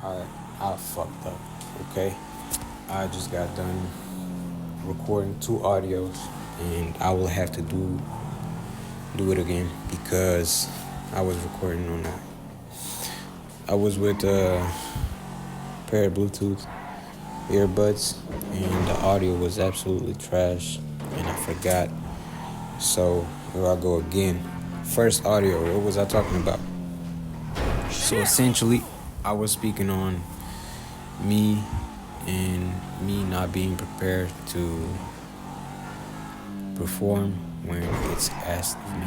I I fucked up. Okay, I just got done recording two audios, and I will have to do it again because I was recording on that. I was with a pair of Bluetooth earbuds, and the audio was absolutely trash, and I forgot. So here I go again. First audio. What was I talking about? So essentially, I was speaking on me and me not being prepared to perform when it's asked of me.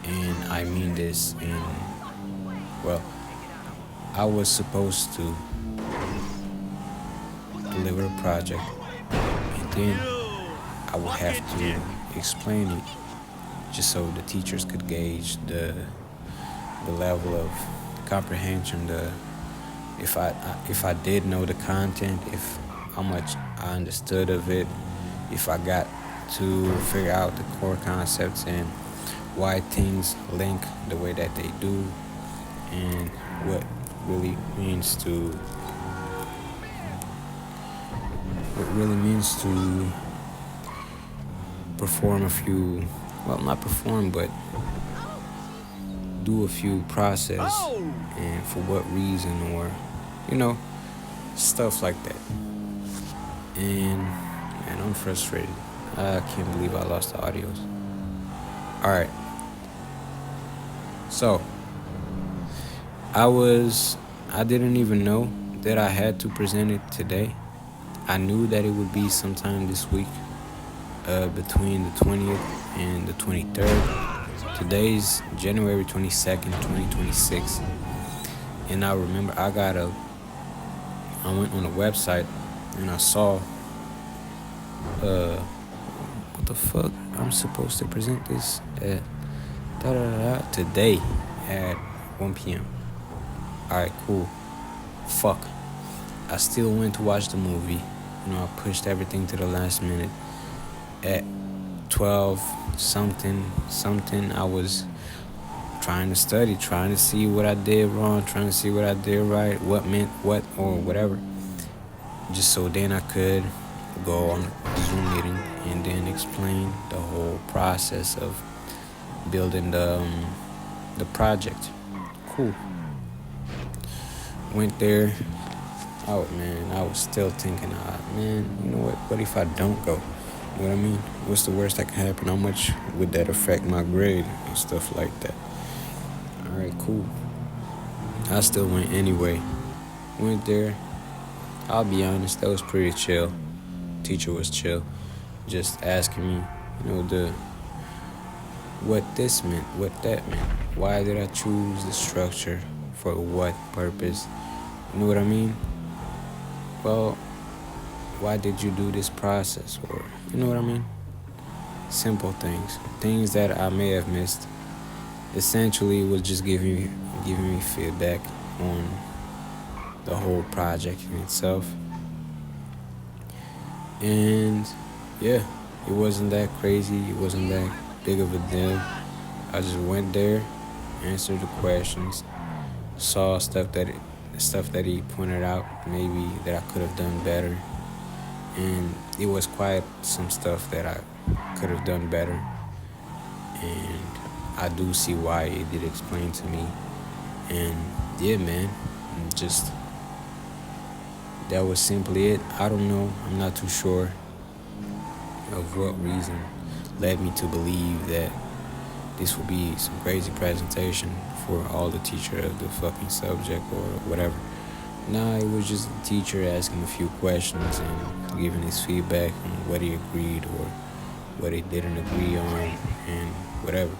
And I mean this in, well, I was supposed to deliver a project, and then I would have to explain it just so the teachers could gauge the level of comprehension, the if I did know the content, if how much I understood of it, if I got to figure out the core concepts and why things link the way that they do, and what really means to perform a few, well, not perform, but do a few process, and for what reason, or stuff like that. And man, I'm frustrated. I can't believe I lost the audios. All right, so I didn't even know that I had to present it today. I knew that it would be sometime this week, between the 20th and the 23rd. Today's January 22nd, 2026. And I remember I went on the website and I saw, what the fuck? I'm supposed to present this at today at 1 p.m. Alright, cool. Fuck. I still went to watch the movie. I pushed everything to the last minute. At 12 something, I was trying to study, trying to see what I did wrong, trying to see what I did right, what meant what, or whatever. Just so then I could go on a Zoom meeting and then explain the whole process of building the project. Cool. Went there. Oh man, I was still thinking, man, you know what if I don't go? You know what I mean? What's the worst that can happen? How much would that affect my grade and stuff like that? Alright, cool. I still went anyway. Went there. I'll be honest, that was pretty chill. Teacher was chill. Just asking me, what this meant, what that meant. Why did I choose the structure? For what purpose? You know what I mean? Well, why did you do this process? Or, you know what I mean? Simple things that I may have missed. Essentially, it was just giving me feedback on the whole project in itself. And yeah, it wasn't that crazy. It wasn't that big of a deal. I just went there, answered the questions, saw stuff that he pointed out, maybe that I could have done better. And it was quite some stuff that I could have done better. And I do see why it did explain to me. And yeah, man, just that was simply it. I don't know. I'm not too sure of what reason led me to believe that this would be some crazy presentation for all the teacher of the fucking subject or whatever. Nah, it was just the teacher asking a few questions and giving his feedback on what he agreed or what he didn't agree on and whatever.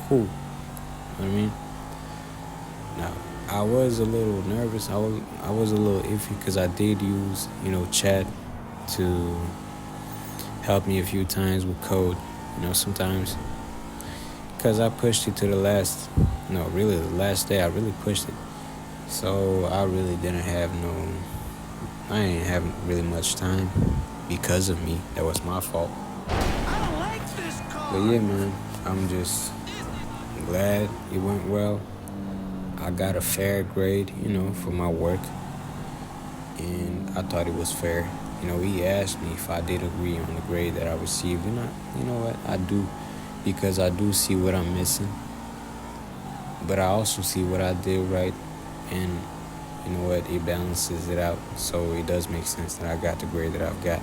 Cool. You know what I mean? Now, I was a little nervous. I was a little iffy because I did use, chat to help me a few times with code. Sometimes. Because I pushed it to the last day I really pushed it. So I really didn't have I ain't having really much time because of me. That was my fault. But yeah, man, I'm just glad it went well. I got a fair grade, for my work, and I thought it was fair. He asked me if I did agree on the grade that I received, and you know what, I do, because I do see what I'm missing, but I also see what I did right, and you know what, it balances it out, so it does make sense that I got the grade that I've got.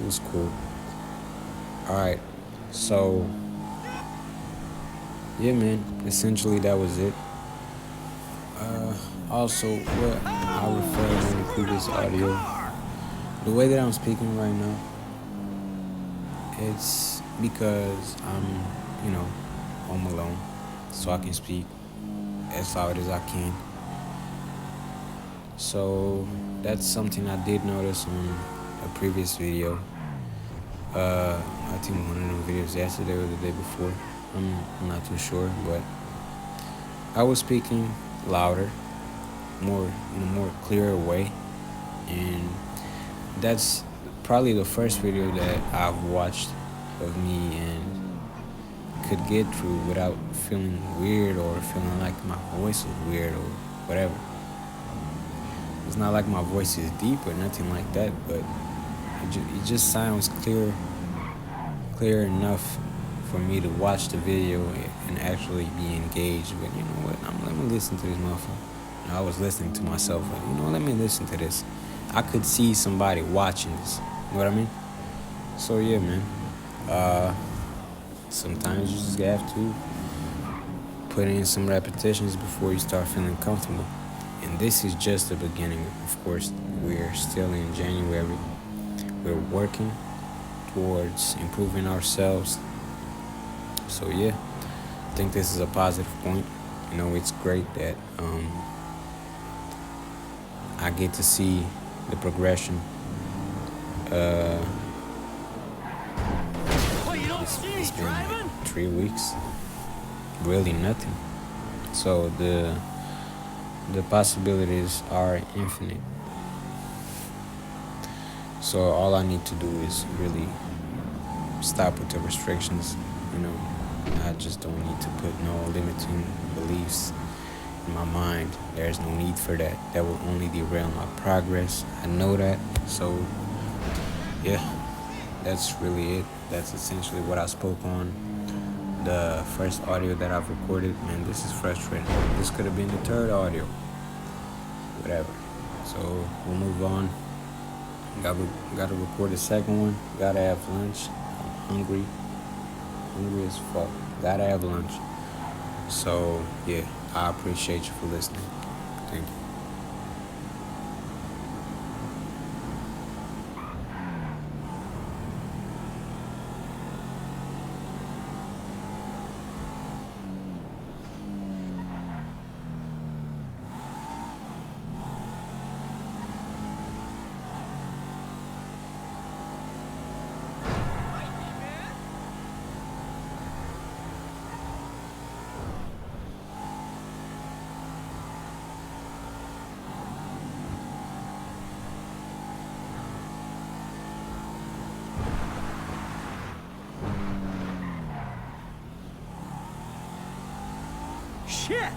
It was cool. All right, so yeah, man, essentially that was it. Also, what I referred in the previous audio, the way that I'm speaking right now, it's because I'm, home alone, so I can speak as loud as I can. So that's something I did notice on a previous video. I think one of them videos yesterday or the day before. I'm not too sure, but I was speaking louder, more in a more clearer way, and that's probably the first video that I've watched of me and could get through without feeling weird or feeling like my voice was weird or whatever. It's not like my voice is deep or nothing like that, but it just sounds clear enough for me to watch the video and actually be engaged. But you know what? Let me listen to this motherfucker. I was listening to myself, like, let me listen to this. I could see somebody watching this. You know what I mean? So yeah, man. Sometimes you just have to put in some repetitions before you start feeling comfortable. And this is just the beginning. Of course, we're still in January. We're working towards improving ourselves. So yeah, I think this is a positive point. It's great that I get to see the progression. It's been like 3 weeks, really nothing. So the possibilities are infinite. So all I need to do is really stop with the restrictions. I just don't need to put no limiting beliefs in my mind. There's no need for that. That will only derail my progress. I know that. So yeah, that's really it. That's essentially what I spoke on the first audio that I've recorded. Man, this is frustrating. This could have been the third audio. Whatever. So we'll move on. Gotta record the second one. Gotta have lunch. I'm hungry as fuck. Gotta have lunch. So yeah, I appreciate you for listening. Thank you. Shit!